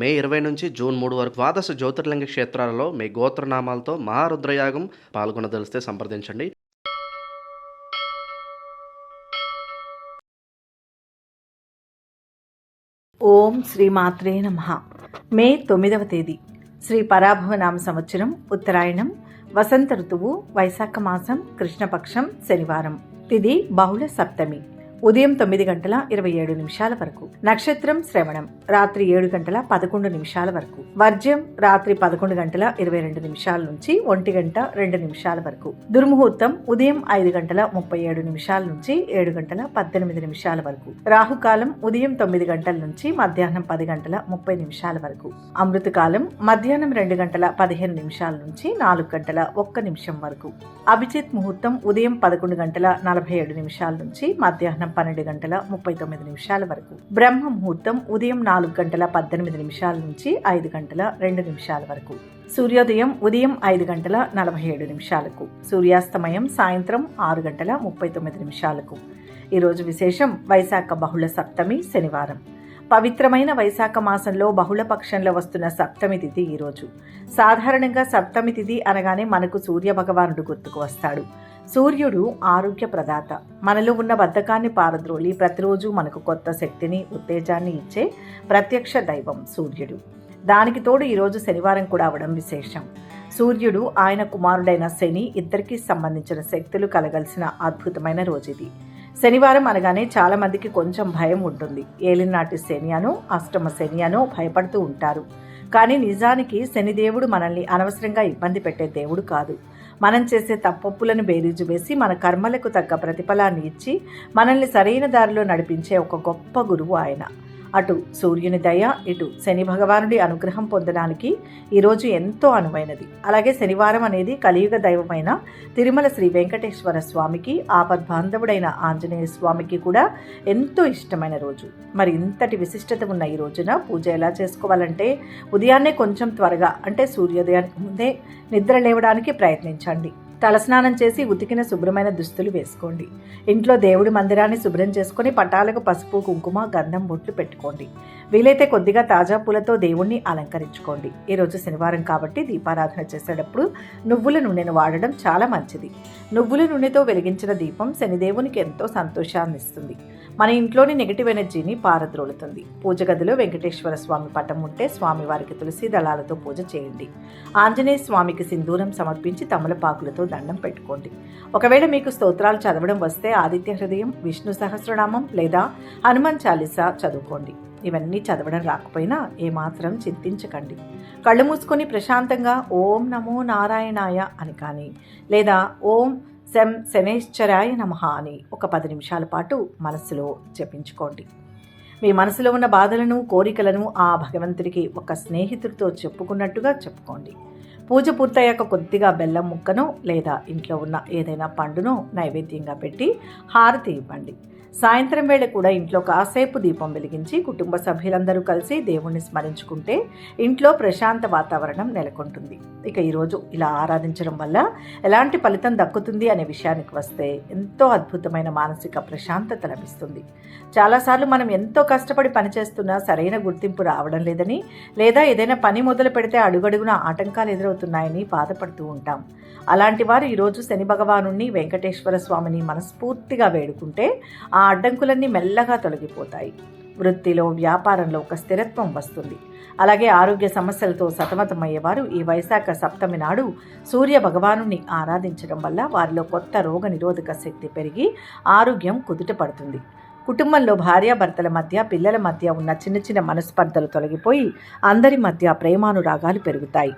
మే 20 నుంచి జూన్ 3 వరకు ద్వాదశ జ్యోతిర్లింగ క్షేత్రాలలో మీ గోత్రనామాలతో మహారుద్రయాగం పాల్గొనదలిస్తే సంప్రదించండి. ఓం శ్రీ మాత్రే నమః. మే 9వ తేదీ శ్రీ పరాభవనామ సంవత్సరం, ఉత్తరాయణం, వసంత ఋతువు, వైశాఖ మాసం, కృష్ణపక్షం, శనివారం. తిథి బహుళ సప్తమి. ఉదయం 9:27 వరకు. నక్షత్రం శ్రవణం. రాత్రి 7:11 వరకు. వర్జ్యం రాత్రి 11:22 నుంచి 1:02 వరకు. దుర్ముహూర్తం ఉదయం 5:37 నుంచి 7:18 వరకు. రాహుకాలం ఉదయం 9 గంటల నుంచి మధ్యాహ్నం 10:30 వరకు. అమృతకాలం మధ్యాహ్నం 2:15 నుంచి 4:01 వరకు. అభిజిత్ ముహూర్తం ఉదయం 11:47 నుంచి మధ్యాహ్నం 12:39 వరకు. బ్రహ్మ ముహూర్తం ఉదయం 4:18 నుంచి 5:02 వరకు. సూర్యోదయం ఉదయం 5:47. సూర్యాస్తమయం సాయంత్రం 6:39. ఈరోజు విశేషం వైశాఖ బహుళ సప్తమి, శనివారం. పవిత్రమైన వైశాఖ మాసంలో బహుళ పక్షంలో వస్తున్న సప్తమి తిథి ఈరోజు. సాధారణంగా సప్తమి తిథి అనగానే మనకు సూర్య భగవానుడు గుర్తుకు వస్తాడు. సూర్యుడు ఆరోగ్య ప్రదాత. మనలో ఉన్న బద్ధకాన్ని పారద్రోలి ప్రతిరోజు మనకు కొత్త శక్తిని, ఉత్తేజాన్ని ఇచ్చే ప్రత్యక్ష దైవం సూర్యుడు. దానికి తోడు ఈరోజు శనివారం కూడా అవడం విశేషం. సూర్యుడు, ఆయన కుమారుడైన శని ఇద్దరికీ సంబంధించిన శక్తులు కలగలిసిన అద్భుతమైన రోజు ఇది. శనివారం అనగానే చాలా మందికి కొంచెం భయం ఉంటుంది. ఏలినాటి శని అనో, అష్టమ శని అనో భయపడుతూ ఉంటారు. కానీ నిజానికి శనిదేవుడు మనల్ని అనవసరంగా ఇబ్బంది పెట్టే దేవుడు కాదు. మనం చేసే తప్పొప్పులను బేరీజు వేసి మన కర్మలకు తగ్గ ప్రతిఫలాన్ని ఇచ్చి మనల్ని సరైన దారిలో నడిపించే ఒక గొప్ప గురువు ఆయన. అటు సూర్యుని దయ, ఇటు శని భగవానుడి అనుగ్రహం పొందడానికి ఈరోజు ఎంతో అనువైనది. అలాగే శనివారం అనేది కలియుగ దైవమైన తిరుమల శ్రీ వెంకటేశ్వర స్వామికి, ఆపద్బాంధవుడైన ఆంజనేయ స్వామికి కూడా ఎంతో ఇష్టమైన రోజు. మరి ఇంతటి విశిష్టత ఉన్న ఈ రోజున పూజ ఎలా చేసుకోవాలంటే, ఉదయాన్నే కొంచెం త్వరగా, అంటే సూర్యోదయానికి ముందే నిద్ర లేవడానికి ప్రయత్నించండి. తలస్నానం చేసి ఉతికిన శుభ్రమైన దుస్తులు వేసుకోండి. ఇంట్లో దేవుడి మందిరాన్ని శుభ్రం చేసుకుని పటాలకు పసుపు, కుంకుమ, గంధం బొట్లు పెట్టుకోండి. వీలైతే కొద్దిగా తాజా పూలతో దేవుణ్ణి అలంకరించుకోండి. ఈరోజు శనివారం కాబట్టి దీపారాధన చేసేటప్పుడు నువ్వుల నూనెను వాడడం చాలా మంచిది. నువ్వుల నూనెతో వెలిగించిన దీపం శనిదేవునికి ఎంతో సంతోషాన్ని ఇస్తుంది. మన ఇంట్లోని నెగిటివ్ ఎనర్జీని పారద్రోలుతుంది. పూజ గదిలో వెంకటేశ్వర స్వామి పటం ఉంటే స్వామివారికి తులసి దళాలతో పూజ చేయండి. ఆంజనేయ స్వామికి సింధూరం సమర్పించి తమలపాకులతో దండం పెట్టుకోండి. ఒకవేళ మీకు స్తోత్రాలు చదవడం వస్తే ఆదిత్య హృదయం, విష్ణు సహస్రనామం లేదా హనుమాన్ చాలీసా చదువుకోండి. ఇవన్నీ చదవడం రాకపోయినా ఏమాత్రం చింతించకండి. కళ్ళు మూసుకొని ప్రశాంతంగా ఓం నమో నారాయణాయ అని కానీ, లేదా ఓం శం శనేశ్వరాయ నమః అని ఒక 10 నిమిషాల పాటు మనస్సులో జపించుకోండి. మీ మనసులో ఉన్న బాధలను, కోరికలను ఆ భగవంతుడికి ఒక స్నేహితుడితో చెప్పుకున్నట్టుగా చెప్పుకోండి. పూజ పూర్తయ్యాక కొద్దిగా బెల్లం ముక్కనో లేదా ఇంట్లో ఉన్న ఏదైనా పండునో నైవేద్యంగా పెట్టి హారతి ఇవ్వండి. సాయంత్రం వేళ కూడా ఇంట్లో కాసేపు దీపం వెలిగించి కుటుంబ సభ్యులందరూ కలిసి దేవుణ్ణి స్మరించుకుంటే ఇంట్లో ప్రశాంత వాతావరణం నెలకొంటుంది. ఇక ఈరోజు ఇలా ఆరాధించడం వల్ల ఎలాంటి ఫలితం దక్కుతుంది అనే విషయానికి వస్తే ఎంతో అద్భుతమైన మానసిక ప్రశాంతత లభిస్తుంది. చాలాసార్లు మనం ఎంతో కష్టపడి పనిచేస్తున్నా సరైన గుర్తింపు రావడం లేదని, లేదా ఏదైనా పని మొదలు పెడితే అడుగడుగున ఆటంకాలు ఎదురవుతున్నాయని బాధపడుతూ ఉంటాం. అలాంటి వారు ఈరోజు శని భగవాను, వెంకటేశ్వర స్వామిని మనస్ఫూర్తిగా వేడుకుంటే ఆ అడ్డంకులన్నీ మెల్లగా తొలగిపోతాయి. వృత్తిలో, వ్యాపారంలో ఒక స్థిరత్వం వస్తుంది. అలాగే ఆరోగ్య సమస్యలతో సతమతమయ్యేవారు ఈ వైశాఖ సప్తమి నాడు సూర్య భగవాను ఆరాధించడం వల్ల వారిలో కొత్త రోగ నిరోధక శక్తి పెరిగి ఆరోగ్యం కుదుట పడుతుంది. కుటుంబంలో భార్యాభర్తల మధ్య, పిల్లల మధ్య ఉన్న చిన్న చిన్న మనస్పర్ధలు తొలగిపోయి అందరి మధ్య ప్రేమానురాగాలు పెరుగుతాయి.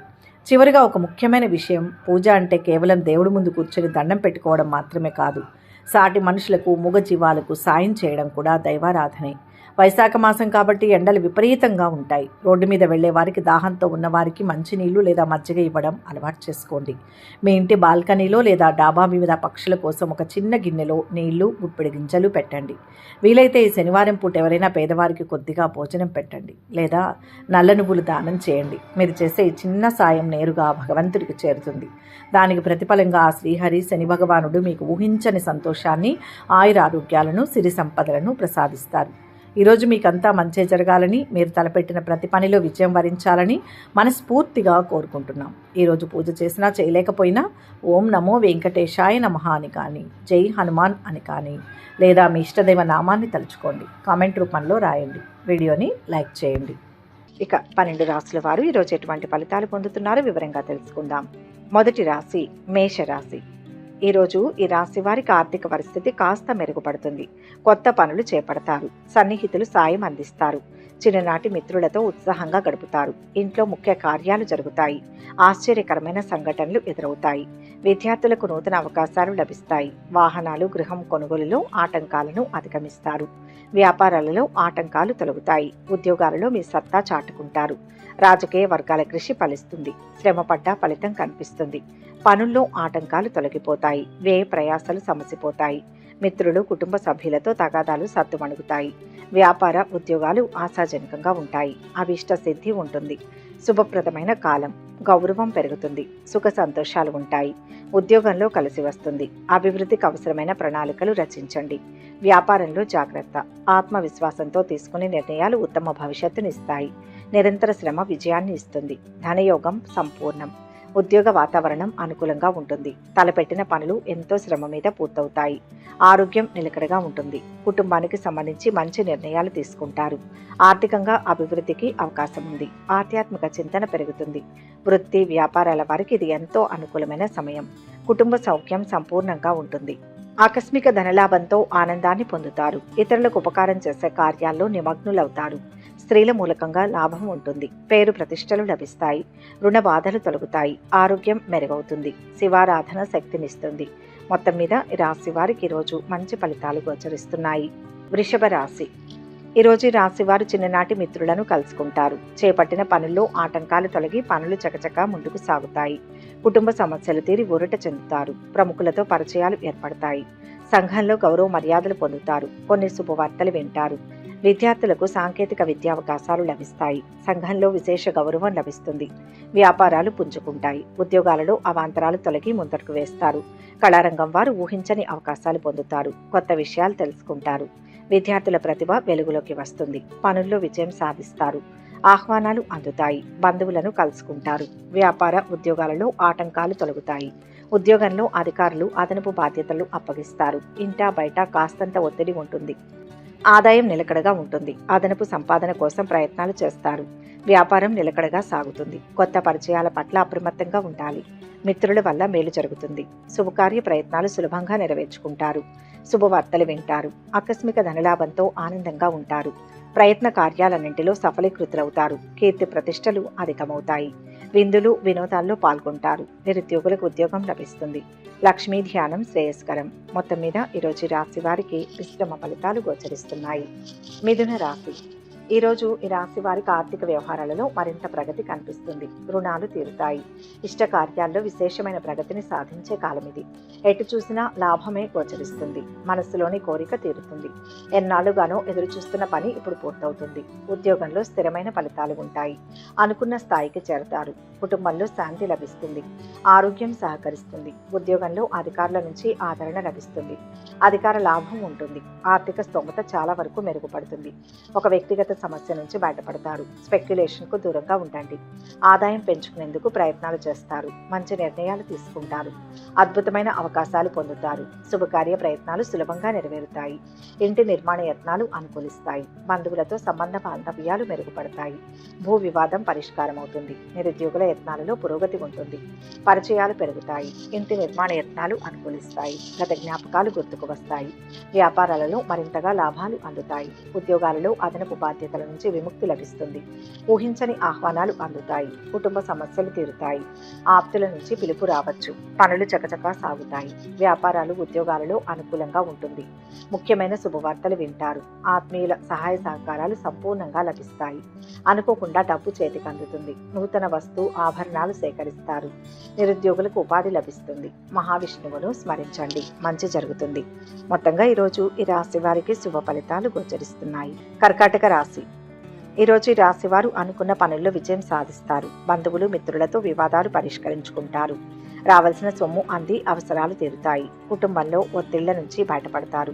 చివరిగా ఒక ముఖ్యమైన విషయం, పూజ అంటే కేవలం దేవుడి ముందు కూర్చొని దండం పెట్టుకోవడం మాత్రమే కాదు. సాటి మనుషులకు, మూగజీవాలకు సాయం చేయడం కూడా దైవారాధనే. వైశాఖ మాసం కాబట్టి ఎండలు విపరీతంగా ఉంటాయి. రోడ్డు మీద వెళ్లే వారికి, దాహంతో ఉన్నవారికి మంచినీళ్లు లేదా మజ్జిగ ఇవ్వడం అలవాటు చేసుకోండి. మీ ఇంటి బాల్కనీలో లేదా డాబా మీద పక్షుల కోసం ఒక చిన్న గిన్నెలో నీళ్లు, గుప్పెడి గింజలు పెట్టండి. వీలైతే ఈ శనివారం పూట ఎవరైనా పేదవారికి కొద్దిగా భోజనం పెట్టండి, లేదా నల్ల నువ్వులు దానం చేయండి. మీరు చేసే ఈ చిన్న సాయం నేరుగా భగవంతుడికి చేరుతుంది. దానికి ప్రతిఫలంగా ఆ శ్రీహరి, శని భగవానుడు మీకు ఊహించని సంతోషాన్ని, ఆయురారోగ్యాలను, సిరి సంపదలను ప్రసాదిస్తారు. ఈరోజు మీకంతా మంచి జరగాలని, మీరు తలపెట్టిన ప్రతి పనిలో విజయం వరించాలని మనస్ఫూర్తిగా కోరుకుంటున్నాం. ఈరోజు పూజ చేసినా చేయలేకపోయినా ఓం నమో వెంకటేశాయ నమః అని కానీ, జై హనుమాన్ అని కానీ, లేదా మీ ఇష్టదైవ నామాన్ని తలుచుకోండి. కామెంట్ రూపంలో రాయండి. వీడియోని లైక్ చేయండి. ఇక 12 రాశుల వారు ఈరోజు ఎటువంటి ఫలితాలు పొందుతున్నారో వివరంగా తెలుసుకుందాం. మొదటి రాశి మేషరాశి. ఈరోజు ఈ రాశి వారికి ఆర్థిక పరిస్థితి కాస్త మెరుగుపడుతుంది. కొత్త పనులు చేపడతారు. సన్నిహితులు సాయం అందిస్తారు. చిన్ననాటి మిత్రులతో ఉత్సాహంగా గడుపుతారు. ఇంట్లో ముఖ్య కార్యాలు జరుగుతాయి. ఆశ్చర్యకరమైన సంఘటనలు ఎదురవుతాయి. విద్యార్థులకు నూతన అవకాశాలు లభిస్తాయి. వాహనాలు, గృహం కొనుగోలులో ఆటంకాలను అధిగమిస్తారు. వ్యాపారాలలో ఆటంకాలు తొలగుతాయి. ఉద్యోగాలలో మీ సత్తా చాటుకుంటారు. రాజకీయ వర్గాల కృషి ఫలిస్తుంది. శ్రమపడ్డ ఫలితం కనిపిస్తుంది. పనుల్లో ఆటంకాలు తొలగిపోతాయి. వ్యయ ప్రయాసాలు సమసిపోతాయి. మిత్రులు, కుటుంబ సభ్యులతో తగాదాలు సద్దుమణుగుతాయి. వ్యాపార ఉద్యోగాలు ఆశాజనకంగా ఉంటాయి. అభీష్ట సిద్ధి ఉంటుంది. శుభప్రదమైన కాలం. గౌరవం పెరుగుతుంది. సుఖ సంతోషాలు ఉంటాయి. ఉద్యోగంలో కలిసి వస్తుంది. అభివృద్ధికి అవసరమైన ప్రణాళికలు రచించండి. వ్యాపారంలో జాగ్రత్త. ఆత్మవిశ్వాసంతో తీసుకునే నిర్ణయాలు ఉత్తమ భవిష్యత్తునిస్తాయి. నిరంతర శ్రమ విజయాన్ని ఇస్తుంది. ధనయోగం సంపూర్ణం. ఉద్యోగ వాతావరణం అనుకూలంగా ఉంటుంది. తలపెట్టిన పనులు ఎంతో శ్రమ మీద పూర్తవుతాయి. ఆరోగ్యం నిలకడగా ఉంటుంది. కుటుంబానికి సంబంధించి మంచి నిర్ణయాలు తీసుకుంటారు. ఆర్థికంగా అభివృద్ధికి అవకాశం ఉంది. ఆధ్యాత్మిక చింతన పెరుగుతుంది. వృత్తి, వ్యాపారాల వారికి ఇది ఎంతో అనుకూలమైన సమయం. కుటుంబ సౌఖ్యం సంపూర్ణంగా ఉంటుంది. ఆకస్మిక ధనలాభంతో ఆనందాన్ని పొందుతారు. ఇతరులకు ఉపకారం చేసే కార్యాల్లో నిమగ్నులవుతారు. స్త్రీల మూలకంగా లాభం ఉంటుంది. పేరు ప్రతిష్టలు లభిస్తాయి. రుణ బాధలు తొలగుతాయి. ఆరోగ్యం మెరుగవుతుంది. శివారాధన శక్తినిస్తుంది. మొత్తం మీద ఈ రాశి వారికి ఈరోజు మంచి ఫలితాలు గోచరిస్తున్నాయి. వృషభ రాశి. ఈరోజు ఈ రాశి వారు చిన్ననాటి మిత్రులను కలుసుకుంటారు. చేపట్టిన పనుల్లో ఆటంకాలు తొలగి పనులు చకచకా ముందుకు సాగుతాయి. కుటుంబ సమస్యలు తీరి ఊరట చెందుతారు. ప్రముఖులతో పరిచయాలు ఏర్పడతాయి. సంఘంలో గౌరవ మర్యాదలు పొందుతారు. కొన్ని శుభవార్తలు వింటారు. విద్యార్థులకు సాంకేతిక విద్యావకాశాలు లభిస్తాయి. సంఘంలో విశేష గౌరవం లభిస్తుంది. వ్యాపారాలు పుంజుకుంటాయి. ఉద్యోగాలలో అవాంతరాలు తొలగి ముందడుగు వేస్తారు. కళారంగం వారు ఊహించని అవకాశాలు పొందుతారు. కొత్త విషయాలు తెలుసుకుంటారు. విద్యార్థుల ప్రతిభ వెలుగులోకి వస్తుంది. పనుల్లో విజయం సాధిస్తారు. ఆహ్వానాలు అందుతాయి. బంధువులను కలుసుకుంటారు. వ్యాపార ఉద్యోగాలలో ఆటంకాలు తొలగుతాయి. ఉద్యోగంలో అధికారులు అదనపు బాధ్యతలు అప్పగిస్తారు. ఇంటా బయట కాస్తంత ఒత్తిడి ఉంటుంది. ఆదాయం నిలకడగా ఉంటుంది. అదనపు సంపాదన కోసం ప్రయత్నాలు చేస్తారు. వ్యాపారం నిలకడగా సాగుతుంది. కొత్త పరిచయాల పట్ల అప్రమత్తంగా ఉండాలి. మిత్రుల వల్ల మేలు జరుగుతుంది. శుభకార్య ప్రయత్నాలు సులభంగా నెరవేర్చుకుంటారు. శుభవార్తలు వింటారు. ఆకస్మిక ధనలాభంతో ఆనందంగా ఉంటారు. ప్రయత్న కార్యాలన్నింటిలో సఫలీకృతులవుతారు. కీర్తి ప్రతిష్టలు అధికమవుతాయి. విందులు, వినోదాల్లో పాల్గొంటారు. నిరుద్యోగులకు ఉద్యోగం లభిస్తుంది. లక్ష్మీ ధ్యానం శ్రేయస్కరం. మొత్తం మీద ఈరోజు రాశి వారికి మిశ్రమ ఫలితాలు గోచరిస్తున్నాయి. మిథున రాశి. ఈరోజు ఈ రాశి వారికి ఆర్థిక వ్యవహారాలలో మరింత ప్రగతి కనిపిస్తుంది. రుణాలు తీరుతాయి. ఇష్ట కార్యాల్లో విశేషమైన ప్రగతిని సాధించే కాలం ఇది. ఎటు చూసినా లాభమే గోచరిస్తుంది. మనస్సులోని కోరిక తీరుతుంది. ఎన్నాళ్లుగానో ఎదురు చూస్తున్న పని ఇప్పుడు పూర్తవుతుంది. ఉద్యోగంలో స్థిరమైన ఫలితాలు ఉంటాయి. అనుకున్న స్థాయికి చేరతారు. కుటుంబంలో శాంతి లభిస్తుంది. ఆరోగ్యం సహకరిస్తుంది. ఉద్యోగంలో అధికారుల నుంచి ఆదరణ లభిస్తుంది. అధికార లాభం ఉంటుంది. ఆర్థిక స్తోమత చాలా వరకు మెరుగుపడుతుంది. ఒక వ్యక్తిగత సమస్య నుంచి బయటపడతారు. స్పెక్యులేషన్కు దూరంగా ఉండండి. ఆదాయం పెంచుకునేందుకు ప్రయత్నాలు చేస్తారు. మంచి నిర్ణయాలు తీసుకుంటారు. అద్భుతమైన అవకాశాలు పొందుతారు. శుభకార్య ప్రయత్నాలు సులభంగా నెరవేరుతాయి. ఇంటి నిర్మాణ యత్నాలు అనుకూలిస్తాయి. బంధువులతో సంబంధ బాంధవ్యాలు మెరుగుపడతాయి. భూ వివాదం పరిష్కారం అవుతుంది. నిరుద్యోగుల యత్నాలలో పురోగతి ఉంటుంది. పరిచయాలు పెరుగుతాయి. ఇంటి నిర్మాణ యత్నాలు అనుకూలిస్తాయి. గత జ్ఞాపకాలు గుర్తుకు వస్తాయి. వ్యాపారాలలో మరింతగా లాభాలు అందుతాయి. ఉద్యోగాలలో అదనపు బాధ్యతల నుంచి విముక్తి లభిస్తుంది. ఊహించని ఆహ్వానాలు అందుతాయి. కుటుంబ సమస్యలు తీరుతాయి. ఆప్తుల నుంచి పిలుపు రావచ్చు. పనులు చకచకా సాగుతాయి. వ్యాపారాలు, ఉద్యోగాలలో అనుకూలంగా ఉంటుంది. ముఖ్యమైన శుభవార్తలు వింటారు. ఆత్మీయుల సహాయ సహకారాలు సంపూర్ణంగా లభిస్తాయి. అనుకోకుండా డబ్బు చేతికి అందుతుంది. నూతన వస్తు ఆభరణాలు సేకరిస్తారు. నిరుద్యోగులకు ఉపాధి లభిస్తుంది. మహావిష్ణువును స్మరించండి. మంచి జరుగుతుంది. మొత్తంగా ఈరోజు ఈ రాశి వారికి శుభ ఫలితాలు గోచరిస్తున్నాయి. కర్కాటక రాశి. ఈరోజు ఈ రాశి వారు అనుకున్న పనుల్లో విజయం సాధిస్తారు. బంధువులు, మిత్రులతో వివాదాలు పరిష్కరించుకుంటారు. రావాల్సిన సొమ్ము అంది అవసరాలు తీరుతాయి. కుటుంబంలో ఒత్తిళ్ల నుంచి బయటపడతారు.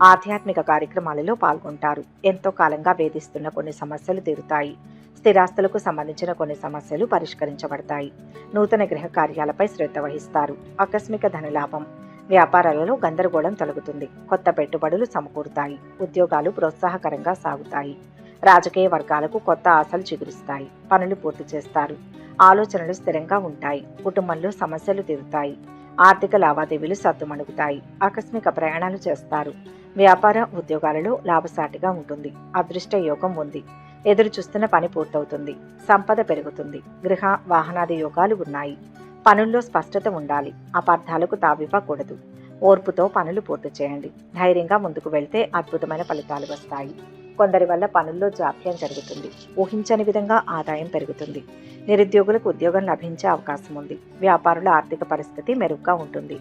ఆధ్యాత్మిక కార్యక్రమాలలో పాల్గొంటారు. ఎంతో కాలంగా వేధిస్తున్న కొన్ని సమస్యలు తీరుతాయి. స్థిరాస్తులకు సంబంధించిన కొన్ని సమస్యలు పరిష్కరించబడతాయి. నూతన గృహ కార్యాలపై శ్రద్ధ వహిస్తారు. ఆకస్మిక ధనలాభం. వ్యాపారాలలో గందరగోళం తొలగుతుంది. కొత్త పెట్టుబడులు సమకూరుతాయి. ఉద్యోగాలు ప్రోత్సాహకరంగా సాగుతాయి. రాజకీయ వర్గాలకు కొత్త ఆశలు చిగురుస్తాయి. పనులు పూర్తి చేస్తారు. ఆలోచనలు స్థిరంగా ఉంటాయి. కుటుంబంలో సమస్యలు తీరుతాయి. ఆర్థిక లావాదేవీలు సద్దుమణుగుతాయి. ఆకస్మిక ప్రయాణాలు చేస్తారు. వ్యాపార ఉద్యోగాలలో లాభసాటిగా ఉంటుంది. అదృష్ట యోగం ఉంది. ఎదురు చూస్తున్న పని పూర్తవుతుంది. సంపద పెరుగుతుంది. గృహ వాహనాది యోగాలు ఉన్నాయి. పనుల్లో స్పష్టత ఉండాలి. అపార్థాలకు తావివ్వకూడదు. ఓర్పుతో పనులు పూర్తి చేయండి. ధైర్యంగా ముందుకు వెళ్తే అద్భుతమైన ఫలితాలు వస్తాయి. కొందరి వల్ల పనుల్లో జాప్యం జరుగుతుంది. ఊహించని విధంగా ఆదాయం పెరుగుతుంది. నిరుద్యోగులకు ఉద్యోగం లభించే అవకాశం ఉంది. వ్యాపారుల ఆర్థిక పరిస్థితి మెరుగ్గా ఉంటుంది.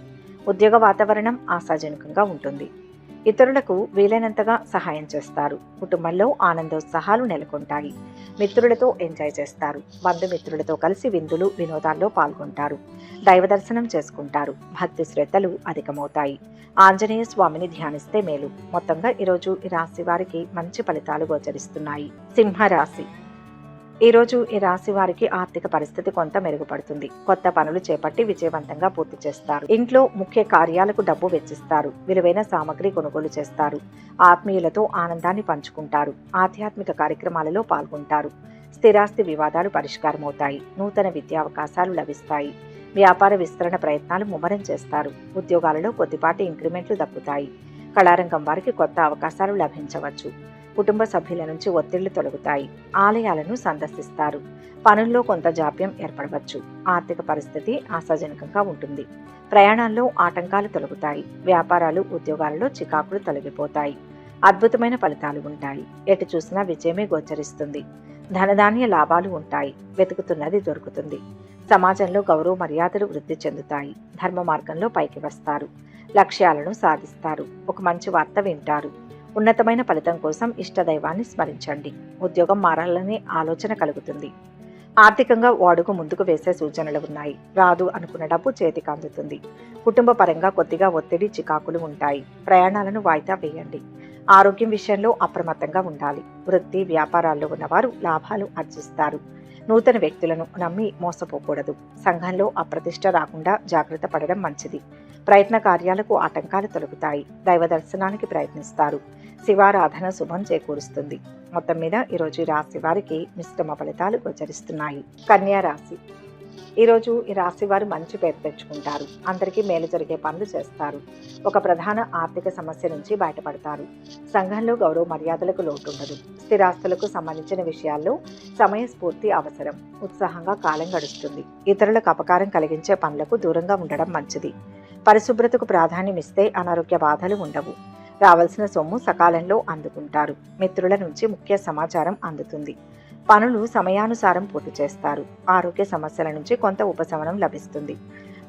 ఉద్యోగ వాతావరణం ఆశాజనకంగా ఉంటుంది. ఇతరులకు వీలైనంతగా సహాయం చేస్తారు. కుటుంబంలో ఆనందోత్సాహాలు నెలకొంటాయి. మిత్రులతో ఎంజాయ్ చేస్తారు. బంధుమిత్రులతో కలిసి విందులు వినోదాల్లో పాల్గొంటారు. దైవ దర్శనం చేసుకుంటారు. భక్తి శ్రద్ధలు అధికమవుతాయి. ఆంజనేయ స్వామిని ధ్యానిస్తే మేలు. మొత్తంగా ఈరోజు ఈ రాశి వారికి మంచి ఫలితాలు గోచరిస్తున్నాయి. సింహరాశి. ఈరోజు ఈ రాశి వారికి ఆర్థిక పరిస్థితి కొంత మెరుగుపడుతుంది. కొత్త పనులు చేపట్టి విజయవంతంగా పూర్తి చేస్తారు. ఇంట్లో ముఖ్య కార్యాలకు డబ్బు వెచ్చిస్తారు. విలువైన సామగ్రి కొనుగోలు చేస్తారు. ఆత్మీయులతో ఆనందాన్ని పంచుకుంటారు. ఆధ్యాత్మిక కార్యక్రమాలలో పాల్గొంటారు. స్థిరాస్తి వివాదాలు పరిష్కారమవుతాయి. నూతన విద్యావకాశాలు లభిస్తాయి. వ్యాపార విస్తరణ ప్రయత్నాలు ముమ్మరం చేస్తారు. ఉద్యోగాలలో కొద్దిపాటి ఇంక్రిమెంట్లు దక్కుతాయి. కళారంగం వారికి కొత్త అవకాశాలు లభించవచ్చు. కుటుంబ సభ్యుల నుంచి ఒత్తిళ్లు తొలగుతాయి. ఆలయాలను సందర్శిస్తారు. పనుల్లో కొంత జాప్యం ఏర్పడవచ్చు. ఆర్థిక పరిస్థితి ఆశాజనకంగా ఉంటుంది. ప్రయాణాల్లో ఆటంకాలు తొలగుతాయి. వ్యాపారాలు ఉద్యోగాలలో చికాకులు తొలగిపోతాయి. అద్భుతమైన ఫలితాలు ఉంటాయి. ఎటు చూసినా విజయమే గోచరిస్తుంది. ధనధాన్య లాభాలు ఉంటాయి. వెతుకుతున్నది దొరుకుతుంది. సమాజంలో గౌరవ మర్యాదలు వృద్ధి చెందుతాయి. ధర్మ మార్గంలో పైకి వస్తారు. లక్ష్యాలను సాధిస్తారు. ఒక మంచి వార్త వింటారు. ఉన్నతమైన ఫలితం కోసం ఇష్టదైవాన్ని స్మరించండి. ఉద్యోగం మారాలనే ఆలోచన కలుగుతుంది. ఆర్థికంగా అడుగు ముందుకు వేసే సూచనలు ఉన్నాయి. రాదు అనుకున్న డబ్బు చేతికి అందుతుంది. కుటుంబ పరంగా కొద్దిగా ఒత్తిడి చికాకులు ఉంటాయి. ప్రయాణాలను వాయిదా వేయండి. ఆరోగ్యం విషయంలో అప్రమత్తంగా ఉండాలి. వృత్తి వ్యాపారాల్లో ఉన్నవారు లాభాలు ఆర్జిస్తారు. నూతన వ్యక్తులను నమ్మి మోసపోకూడదు. సంఘంలో అప్రతిష్ట రాకుండా జాగ్రత్త పడడం మంచిది. ప్రయత్న కార్యాలకు ఆటంకాలు తొలగుతాయి. దైవ దర్శనానికి ప్రయత్నిస్తారు. శివారాధన శుభం చేకూరుస్తుంది. మొత్తం మీద ఈరోజు ఈ రాశి వారికి మిశ్రమ ఫలితాలు గోచరిస్తున్నాయి. కన్యా రాశి. ఈరోజు ఈ రాశి వారు మంచి పేరు తెచ్చుకుంటారు. అందరికీ మేలు జరిగే పనులు చేస్తారు. ఒక ప్రధాన ఆర్థిక సమస్య నుంచి బయటపడతారు. సంఘంలో గౌరవ మర్యాదలకు లోటుండదు. స్థిరాస్తులకు సంబంధించిన విషయాల్లో సమయస్ఫూర్తి అవసరం. ఉత్సాహంగా కాలం గడుస్తుంది. ఇతరులకు అపకారం కలిగించే పనులకు దూరంగా ఉండడం మంచిది. పరిశుభ్రతకు ప్రాధాన్యం ఇస్తే అనారోగ్య బాధలు ఉండవు. రావాల్సిన సొమ్ము సకాలంలో అందుకుంటారు. మిత్రుల నుంచి ముఖ్య సమాచారం అందుతుంది. పనులు సమయానుసారం పూర్తి చేస్తారు. ఆరోగ్య సమస్యల నుంచి కొంత ఉపశమనం లభిస్తుంది.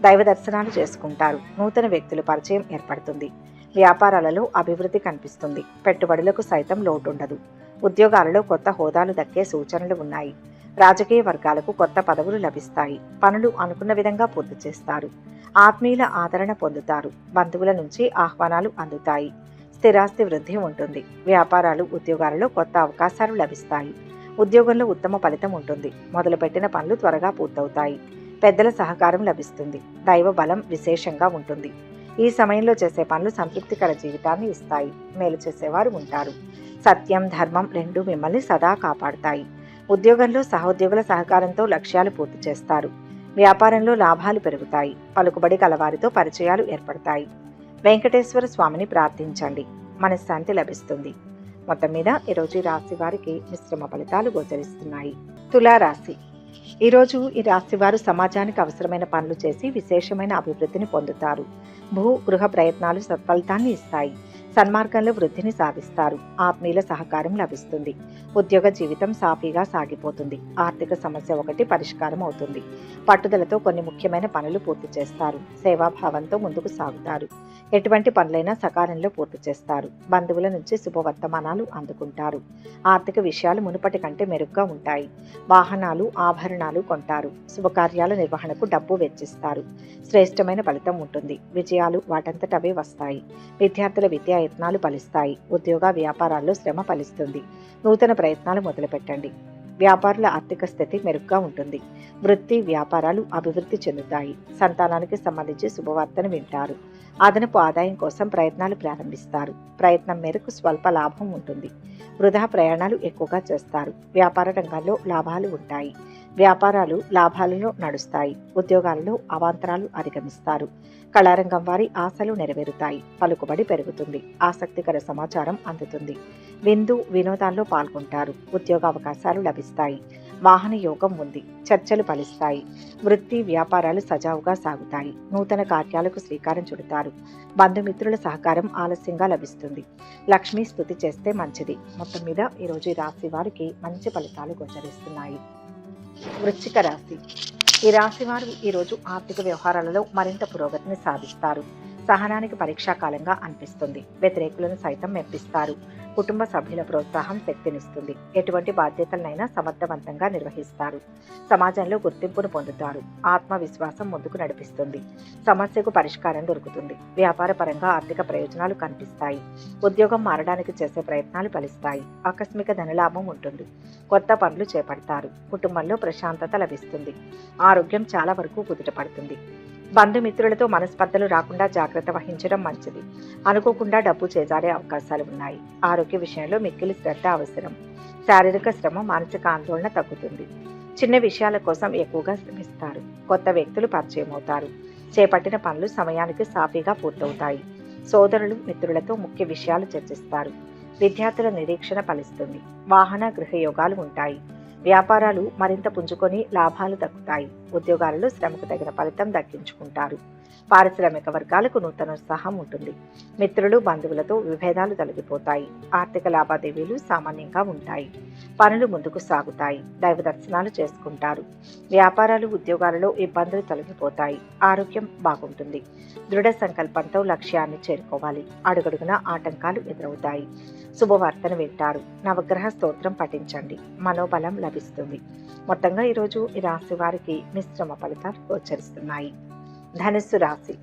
దైవ దర్శనాలు చేసుకుంటారు. నూతన వ్యక్తుల పరిచయం ఏర్పడుతుంది. వ్యాపారాలలో అభివృద్ధి కనిపిస్తుంది. పెట్టుబడులకు సైతం లోటుండదు. ఉద్యోగాలలో కొత్త హోదాలు దక్కే సూచనలు ఉన్నాయి. రాజకీయ వర్గాలకు కొత్త పదవులు లభిస్తాయి. పనులు అనుకున్న విధంగా పూర్తి చేస్తారు. ఆత్మీయుల ఆదరణ పొందుతారు. బంధువుల నుంచి ఆహ్వానాలు అందుతాయి. స్థిరాస్తి వృద్ధి ఉంటుంది. వ్యాపారాలు ఉద్యోగాలలో కొత్త అవకాశాలు లభిస్తాయి. ఉద్యోగంలో ఉత్తమ ఫలితం ఉంటుంది. మొదలుపెట్టిన పనులు త్వరగా పూర్తవుతాయి. పెద్దల సహకారం లభిస్తుంది. దైవ బలం విశేషంగా ఉంటుంది. ఈ సమయంలో చేసే పనులు సంతృప్తికర జీవితాన్ని ఇస్తాయి. మేలు చేసేవారు ఉంటారు. సత్యం ధర్మం రెండూ మిమ్మల్ని సదా కాపాడుతాయి. ఉద్యోగంలో సహోద్యోగుల సహకారంతో లక్ష్యాలు పూర్తి చేస్తారు. వ్యాపారంలో లాభాలు పెరుగుతాయి. పలుకుబడి కలవారితో పరిచయాలు ఏర్పడతాయి. వెంకటేశ్వర స్వామిని ప్రార్థించండి. మనశ్శాంతి లభిస్తుంది. మొత్తం మీద ఈరోజు ఈ రాశి వారికి మిశ్రమ ఫలితాలు గోచరిస్తున్నాయి. తులారాశి. ఈరోజు ఈ రాశి వారు సమాజానికి అవసరమైన పనులు చేసి విశేషమైన అభివృద్ధిని పొందుతారు. భూ గృహ ప్రయత్నాలు సత్ఫలితాన్ని ఇస్తాయి. సన్మార్గంలో వృద్ధిని సాధిస్తారు. ఆత్మీయుల సహకారం లభిస్తుంది. ఉద్యోగ జీవితం సాఫీగా సాగిపోతుంది. ఆర్థిక సమస్య ఒకటి పరిష్కారం అవుతుంది. పట్టుదలతో కొన్ని ముఖ్యమైన పనులు పూర్తి చేస్తారు. సేవాభావంతో ముందుకు సాగుతారు. ఎటువంటి పనులైనా సకాలంలో పూర్తి చేస్తారు. బంధువుల నుంచి శుభవర్తమానాలు అందుకుంటారు. ఆర్థిక విషయాలు మునుపటి కంటే మెరుగ్గా ఉంటాయి. వాహనాలు ఆభరణాలు కొంటారు. శుభకార్యాల నిర్వహణకు డబ్బు వెచ్చిస్తారు. శ్రేష్టమైన ఫలితం ఉంటుంది. విజయాలు వాటంతటవే వస్తాయి. విద్యార్థుల విద్య ప్రయత్నాలు ఫలిస్తాయి. ఉద్యోగ వ్యాపారాల్లో శ్రమ ఫలిస్తుంది. నూతన ప్రయత్నాలు మొదలుపెట్టండి. వ్యాపారుల ఆర్థిక స్థితి మెరుగ్గా ఉంటుంది. వృత్తి వ్యాపారాలు అభివృద్ధి చెందుతాయి. సంతానానికి సంబంధించి శుభవార్తను వింటారు. అదనపు ఆదాయం కోసం ప్రయత్నాలు ప్రారంభిస్తారు. ప్రయత్నం మేరకు స్వల్ప లాభం ఉంటుంది. వృధా ప్రయాణాలు ఎక్కువగా చేస్తారు. వ్యాపార రంగంలో లాభాలు ఉంటాయి. వ్యాపారాలు లాభాలలో నడుస్తాయి. ఉద్యోగాలలో అవాంతరాలు అధిగమిస్తారు. కళారంగం వారి ఆశలు నెరవేరుతాయి. పలుకుబడి పెరుగుతుంది. ఆసక్తికర సమాచారం అందుతుంది. విందు వినోదాల్లో పాల్గొంటారు. ఉద్యోగ అవకాశాలు లభిస్తాయి. వాహన యోగం ఉంది. చర్చలు ఫలిస్తాయి. వృత్తి వ్యాపారాలు సజావుగా సాగుతాయి. నూతన కార్యాలకు శ్రీకారం చుడతారు. బంధుమిత్రుల సహకారం ఆలస్యంగా లభిస్తుంది. లక్ష్మీ స్తుతి చేస్తే మంచిది. మొత్తం మీద ఈరోజు ఈ రాశి వారికి మంచి ఫలితాలు గోచరిస్తున్నాయి. వృశ్చిక రాశి. ఈ రాశి వారు ఈరోజు ఆర్థిక వ్యవహారాలలో మరింత పురోగతిని సాధిస్తారు. సహనానికి పరీక్షాకాలంగా అనిపిస్తుంది. వ్యతిరేకులను సైతం మెప్పిస్తారు. కుటుంబ సభ్యుల ప్రోత్సాహం శక్తినిస్తుంది. ఎటువంటి బాధ్యతలనైనా సమర్థవంతంగా నిర్వహిస్తారు. సమాజంలో గుర్తింపును పొందుతారు. ఆత్మవిశ్వాసం ముందుకు నడిపిస్తుంది. సమస్యకు పరిష్కారం దొరుకుతుంది. వ్యాపార పరంగా ఆర్థిక ప్రయోజనాలు కనిపిస్తాయి. ఉద్యోగం మారడానికి చేసే ప్రయత్నాలు ఫలిస్తాయి. ఆకస్మిక ధనలాభం ఉంటుంది. కొత్త పనులు చేపడతారు. కుటుంబంలో ప్రశాంతత లభిస్తుంది. ఆరోగ్యం చాలా వరకు కుదుటపడుతుంది. బంధుమిత్రులతో మనస్పర్ధలు రాకుండా జాగ్రత్త వహించడం మంచిది. అనుకోకుండా డబ్బు చేజారే అవకాశాలు ఉన్నాయి. ఆరోగ్య విషయంలో మిక్కిలి శ్రద్ధ అవసరం. శారీరక శ్రమ మానసిక ఆందోళన తగ్గుతుంది. చిన్న విషయాల కోసం ఎక్కువగా శ్రమిస్తారు. కొత్త వ్యక్తులు పరిచయం అవుతారు. చేపట్టిన పనులు సమయానికి సాఫీగా పూర్తవుతాయి. సోదరులు మిత్రులతో ముఖ్య విషయాలు చర్చిస్తారు. విద్యార్థుల నిరీక్షణ ఫలిస్తుంది. వాహన గృహ యోగాలు ఉంటాయి. వ్యాపారాలు మరింత పుంజుకొని లాభాలు దక్కుతాయి. ఉద్యోగాలలో శ్రమకు తగిన ఫలితం దక్కించుకుంటారు. పారిశ్రామిక వర్గాలకు నూతన ఉత్సాహం ఉంటుంది. మిత్రులు బంధువులతో విభేదాలు తొలగిపోతాయి. ఆర్థిక లావాదేవీలు సామాన్యంగా ఉంటాయి. పనులు ముందుకు సాగుతాయి. దైవ దర్శనాలు చేసుకుంటారు. వ్యాపారాలు ఉద్యోగాలలో ఇబ్బందులు తొలగిపోతాయి. ఆరోగ్యం బాగుంటుంది. దృఢ సంకల్పంతో లక్ష్యాన్ని చేరుకోవాలి. అడుగడుగున ఆటంకాలు ఎదురవుతాయి. శుభవార్తను వింటారు. నవగ్రహ స్తోత్రం పఠించండి. మనోబలం లభిస్తుంది. మొత్తంగా ఈరోజు ఈ రాశి వారికి మిశ్రమ ఫలితాలు గోచరిస్తున్నాయి. ధనుస్సు రాశి.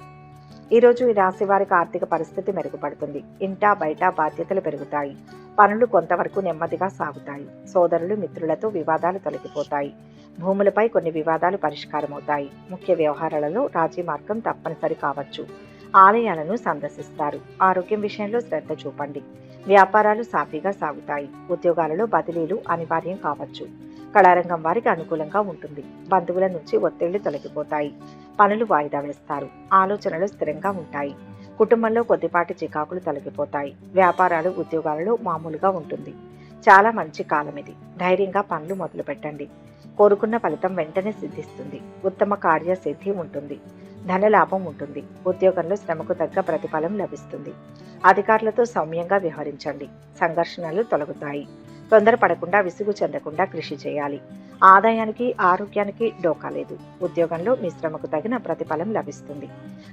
ఈరోజు ఈ రాశి వారికి ఆర్థిక పరిస్థితి మెరుగుపడుతుంది. ఇంటా బయట బాధ్యతలు పెరుగుతాయి. పనులు కొంతవరకు నెమ్మదిగా సాగుతాయి. సోదరులు మిత్రులతో వివాదాలు తొలగిపోతాయి. భూములపై కొన్ని వివాదాలు పరిష్కారమవుతాయి. ముఖ్య వ్యవహారాలలో రాజీ మార్గం తప్పనిసరి కావచ్చు. ఆలయాలను సందర్శిస్తారు. ఆరోగ్యం విషయంలో శ్రద్ధ చూపండి. వ్యాపారాలు సాఫీగా సాగుతాయి. ఉద్యోగాలలో బదిలీలు అనివార్యం కావచ్చు. కళారంగం వారికి అనుకూలంగా ఉంటుంది. బంధువుల నుంచి ఒత్తిళ్లు తొలగిపోతాయి. పనులు వాయిదా వేస్తారు. ఆలోచనలు స్థిరంగా ఉంటాయి. కుటుంబంలో కొద్దిపాటి చికాకులు తొలగిపోతాయి. వ్యాపారాలు ఉద్యోగాలలో మామూలుగా ఉంటుంది. చాలా మంచి కాలం ఇది. ధైర్యంగా పనులు మొదలు పెట్టండి. కోరుకున్న ఫలితం వెంటనే సిద్ధిస్తుంది. ఉత్తమ కార్యసిద్ధి ఉంటుంది. ధనలాభం ఉంటుంది. ఉద్యోగంలో శ్రమకు తగ్గ ప్రతిఫలం లభిస్తుంది. అధికారులతో సౌమ్యంగా వ్యవహరించండి. సంఘర్షణలు తొలగుతాయి. తొందరపడకుండా విసుగు చెందకుండా కృషి చేయాలి. ఆదాయానికి ఆరోగ్యానికి డోకా లేదు. ఉద్యోగంలో మీ శ్రమకు తగిన ప్రతిఫలం లభిస్తుంది.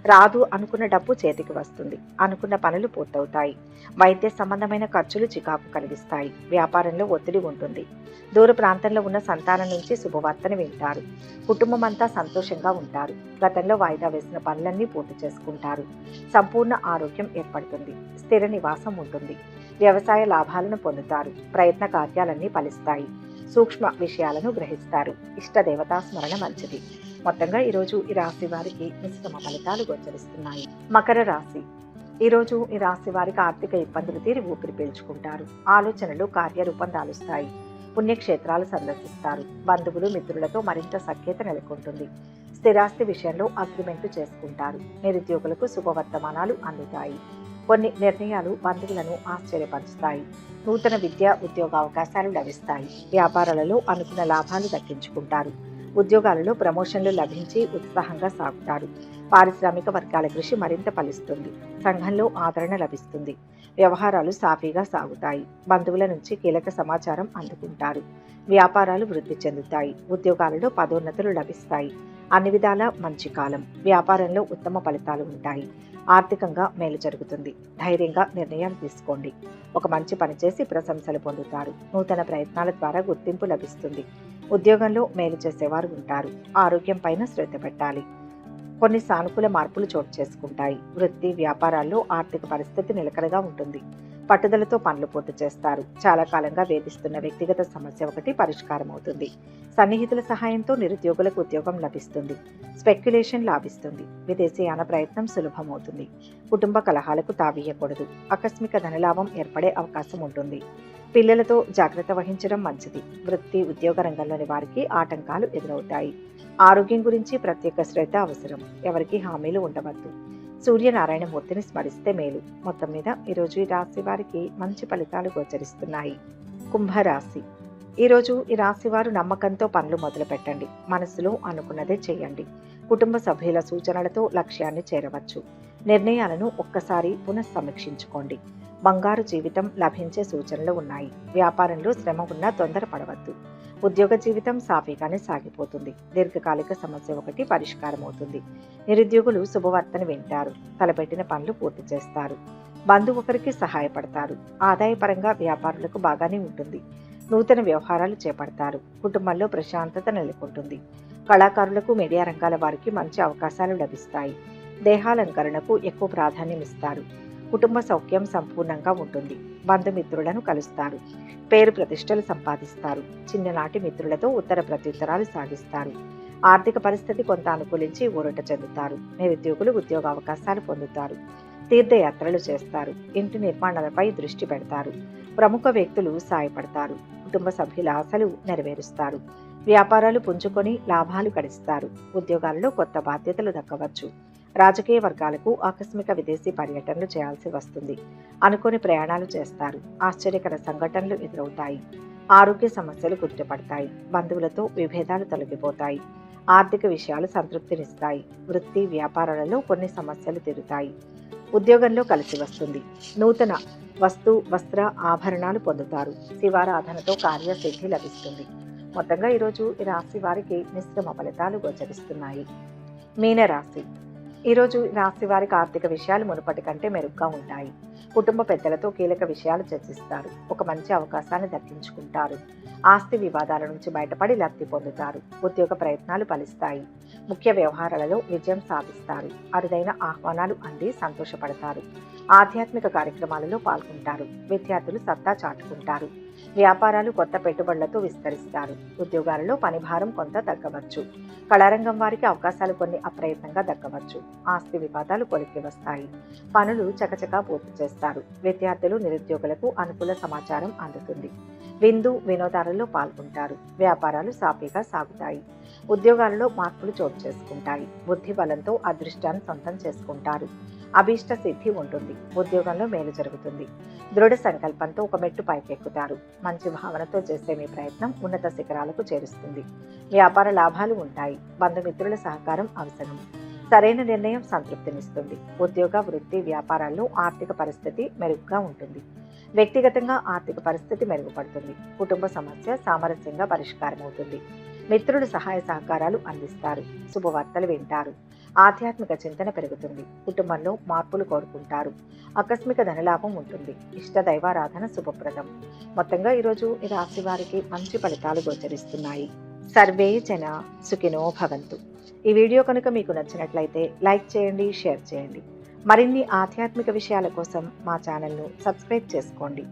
రాదు అనుకున్న డబ్బు చేతికి వస్తుంది. అనుకున్న పనులు పూర్తవుతాయి. వైద్య సంబంధమైన ఖర్చులు చికాకు కలిగిస్తాయి. వ్యాపారంలో ఒత్తిడి ఉంటుంది. దూర ప్రాంతంలో ఉన్న సంతానం నుంచి శుభవార్తను వింటారు. కుటుంబం అంతా సంతోషంగా ఉంటారు. గతంలో వాయిదా వేసిన పనులన్నీ పూర్తి చేసుకుంటారు. సంపూర్ణ ఆరోగ్యం ఏర్పడుతుంది. స్థిర నివాసం ఉంటుంది. వ్యవసాయ లాభాలను పొందుతారు. ప్రయత్న కార్యాలన్నీ ఫలిస్తాయి. సూక్ష్మ విషయాలను గ్రహిస్తారు. ఇష్ట దేవతా స్మరణ మంచిది. మొత్తంగా ఈరోజు ఈ రాశి వారికి మిశ్రమ ఫలితాలు గోచరిస్తున్నాయి. మకర రాశి. ఈరోజు ఈ రాశి వారికి ఆర్థిక ఇబ్బందులు తీరి ఊపిరి పీల్చుకుంటారు. ఆలోచనలు కార్యరూపం దాలుస్తాయి. పుణ్యక్షేత్రాలు సందర్శిస్తారు. బంధువులు మిత్రులతో మరింత సఖ్యత నెలకొంటుంది. స్థిరాస్తి విషయంలో అగ్రిమెంట్లు చేసుకుంటారు. నిరుద్యోగులకు శుభవర్తమానాలు అందుతాయి. కొన్ని నిర్ణయాలు బంధువులను ఆశ్చర్యపరుస్తాయి. నూతన విద్య ఉద్యోగ అవకాశాలు లభిస్తాయి. వ్యాపారాలలో అనుకున్న లాభాలు దక్కించుకుంటారు. ఉద్యోగాలలో ప్రమోషన్లు లభించి ఉత్సాహంగా సాగుతారు. పారిశ్రామిక వర్గాల కృషి మరింత ఫలిస్తుంది. సంఘంలో ఆదరణ లభిస్తుంది. వ్యవహారాలు సాఫీగా సాగుతాయి. బంధువుల నుంచి కీలక సమాచారం అందుకుంటారు. వ్యాపారాలు వృద్ధి చెందుతాయి. ఉద్యోగాలలో పదోన్నతులు లభిస్తాయి. అన్ని విధాలా మంచి కాలం. వ్యాపారంలో ఉత్తమ ఫలితాలు ఉంటాయి. ఆర్థికంగా మేలు జరుగుతుంది. ధైర్యంగా నిర్ణయాలు తీసుకోండి. ఒక మంచి పని చేసి ప్రశంసలు పొందుతారు. నూతన ప్రయత్నాల ద్వారా గుర్తింపు లభిస్తుంది. ఉద్యోగంలో మేలు చేసేవారు ఉంటారు. ఆరోగ్యం పైన శ్రద్ధ పెట్టాలి. కొన్ని సానుకూల మార్పులు చోటు చేసుకుంటాయి. వృత్తి వ్యాపారాల్లో ఆర్థిక పరిస్థితి నిలకడగా ఉంటుంది. పట్టుదలతో పనులు పూర్తి చేస్తారు. చాలా కాలంగా వేధిస్తున్న వ్యక్తిగత సమస్య ఒకటి పరిష్కారం అవుతుంది. సన్నిహితుల సహాయంతో నిరుద్యోగులకు ఉద్యోగం లభిస్తుంది. స్పెక్యులేషన్ లాభిస్తుంది. విదేశీయాన ప్రయత్నం సులభమవుతుంది. కుటుంబ కలహాలకు తావీయకూడదు. ఆకస్మిక ధనలాభం ఏర్పడే అవకాశం ఉంటుంది. పిల్లలతో జాగ్రత్త వహించడం మంచిది. వృత్తి ఉద్యోగ రంగంలోని వారికి ఆటంకాలు ఎదురవుతాయి. ఆరోగ్యం గురించి ప్రత్యేక శ్రద్ధ అవసరం. ఎవరికి హామీలు ఉండవద్దు. సూర్యనారాయణ మూర్తిని స్మరిస్తే మేలు. మొత్తం మీద ఈరోజు ఈ రాశి వారికి మంచి ఫలితాలు గోచరిస్తున్నాయి. కుంభరాశి. ఈరోజు ఈ రాశి వారు నమ్మకంతో పనులు మొదలు పెట్టండి. మనసులో అనుకున్నదే చేయండి. కుటుంబ సభ్యుల సూచనలతో లక్ష్యాన్ని చేరవచ్చు. నిర్ణయాలను ఒక్కసారి పునఃసమీక్షించుకోండి. బంగారు జీవితం లభించే సూచనలు ఉన్నాయి. వ్యాపారంలో శ్రమ ఉన్నా తొందరపడవద్దు. ఉద్యోగ జీవితం సాఫీగానే సాగిపోతుంది. దీర్ఘకాలిక సమస్య ఒకటి పరిష్కారం అవుతుంది. నిరుద్యోగులు శుభవార్తను వింటారు. తలపెట్టిన పనులు పూర్తి చేస్తారు. బంధువు ఒకరికి సహాయపడతారు. ఆదాయపరంగా వ్యాపారులకు బాగానే ఉంటుంది. నూతన వ్యవహారాలు చేపడతారు. కుటుంబంలో ప్రశాంతత నెలకొంటుంది. కళాకారులకు మీడియా రంగాల వారికి మంచి అవకాశాలు లభిస్తాయి. దేహాలంకరణకు ఎక్కువ ప్రాధాన్యం ఇస్తారు. కుటుంబ సౌఖ్యం సంపూర్ణంగా ఉంటుంది. బంధుమిత్రులను కలుస్తారు. పేరు ప్రతిష్టలు సంపాదిస్తారు. చిన్ననాటి మిత్రులతో ఉత్తర ప్రత్యుత్తరాలు సాగిస్తారు. ఆర్థిక పరిస్థితి కొంత అనుకూలించి ఊరట చెందుతారు. నిరుద్యోగులు ఉద్యోగ అవకాశాలు పొందుతారు. తీర్థయాత్రలు చేస్తారు. ఇంటి నిర్మాణాలపై దృష్టి పెడతారు. ప్రముఖ వ్యక్తులు సాయపడతారు. కుటుంబ సభ్యుల ఆశలు నెరవేరుస్తారు. వ్యాపారాలు పుంజుకొని లాభాలు గడిస్తారు. ఉద్యోగాలలో కొత్త బాధ్యతలు దక్కవచ్చు. రాజకీయ వర్గాలకు ఆకస్మిక విదేశీ పర్యటనలు చేయాల్సి వస్తుంది. అనుకోని ప్రయాణాలు చేస్తారు. ఆశ్చర్యకర సంఘటనలు ఎదురవుతాయి. ఆరోగ్య సమస్యలు గుర్తుపడతాయి. బంధువులతో విభేదాలు తొలగిపోతాయి. ఆర్థిక విషయాలు సంతృప్తినిస్తాయి. వృత్తి వ్యాపారాలలో కొన్ని సమస్యలు తీరుతాయి. ఉద్యోగంలో కలిసి వస్తుంది. నూతన వస్త్ర ఆభరణాలు పొందుతారు. శివారాధనతో కార్యసిద్ధి లభిస్తుంది. మొత్తంగా ఈరోజు ఈ రాశి వారికి మిశ్రమ ఫలితాలు గోచరిస్తున్నాయి. మీనరాశి. ఈరోజు రాశి వారికి ఆర్థిక విషయాలు మునుపటి కంటే మెరుగ్గా ఉంటాయి. కుటుంబ పెద్దలతో కీలక విషయాలు చర్చిస్తారు. ఒక మంచి అవకాశాన్ని దక్కించుకుంటారు. ఆస్తి వివాదాల నుంచి బయటపడి లబ్ధి పొందుతారు. ఉద్యోగ ప్రయత్నాలు ఫలిస్తాయి. ముఖ్య వ్యవహారాలలో విజయం సాధిస్తారు. అరుదైన ఆహ్వానాలు అంది సంతోషపడతారు. ఆధ్యాత్మిక కార్యక్రమాలలో పాల్గొంటారు. విద్యార్థులు సత్తా చాటుకుంటారు. వ్యాపారాలు కొత్త పెట్టుబడులతో విస్తరిస్తారు. ఉద్యోగాలలో పనిభారం కొంత తగ్గవచ్చు. కళారంగం వారికి అవకాశాలు కొన్ని అప్రయత్నంగా దక్కవచ్చు. ఆస్తి వివాదాలు కొలిక్కి వస్తాయి. పనులు చకచకా పూర్తి చేస్తారు. విద్యార్థులు నిరుద్యోగులకు అనుకూల సమాచారం అందుతుంది. విందు వినోదాలలో పాల్గొంటారు. వ్యాపారాలు సాఫీగా సాగుతాయి. ఉద్యోగాలలో మార్పులు చోటు చేసుకుంటాయి. బుద్ధి బలంతో అదృష్టాన్ని సొంతం చేసుకుంటారు. అభీష్ట సిద్ధి ఉంటుంది. ఉద్యోగంలో మేలు జరుగుతుంది. దృఢ సంకల్పంతో ఒక మెట్టు పైకెక్కుతారు. మంచి భావనతో చేసే మీ ప్రయత్నం ఉన్నత శిఖరాలకు చేరుస్తుంది. వ్యాపార లాభాలు ఉంటాయి. బంధుమిత్రుల సహకారం అవసరం. సరైన నిర్ణయం సంతృప్తినిస్తుంది. ఉద్యోగ వృత్తి వ్యాపారాల్లో ఆర్థిక పరిస్థితి మెరుగ్గా ఉంటుంది. వ్యక్తిగతంగా ఆర్థిక పరిస్థితి మెరుగుపడుతుంది. కుటుంబ సమస్య సామరస్యంగా పరిష్కారం అవుతుంది. మిత్రులు సహాయ సహకారాలు అందిస్తారు. శుభవార్తలు వింటారు. ఆధ్యాత్మిక చింతన పెరుగుతుంది. కుటుంబంలో మార్పులు కోరుకుంటారు. ఆకస్మిక ధనలాభం ఉంటుంది. ఇష్ట దైవారాధన శుభప్రదం. మొత్తంగా ఈరోజు ఈ రాశి వారికి మంచి ఫలితాలు గోచరిస్తున్నాయి. సర్వే జన సుఖినో భవంతు. ఈ వీడియో కనుక మీకు నచ్చినట్లయితే లైక్ చేయండి, షేర్ చేయండి. మరిన్ని ఆధ్యాత్మిక విషయాల కోసం మా ఛానల్ను సబ్స్క్రైబ్ చేసుకోండి.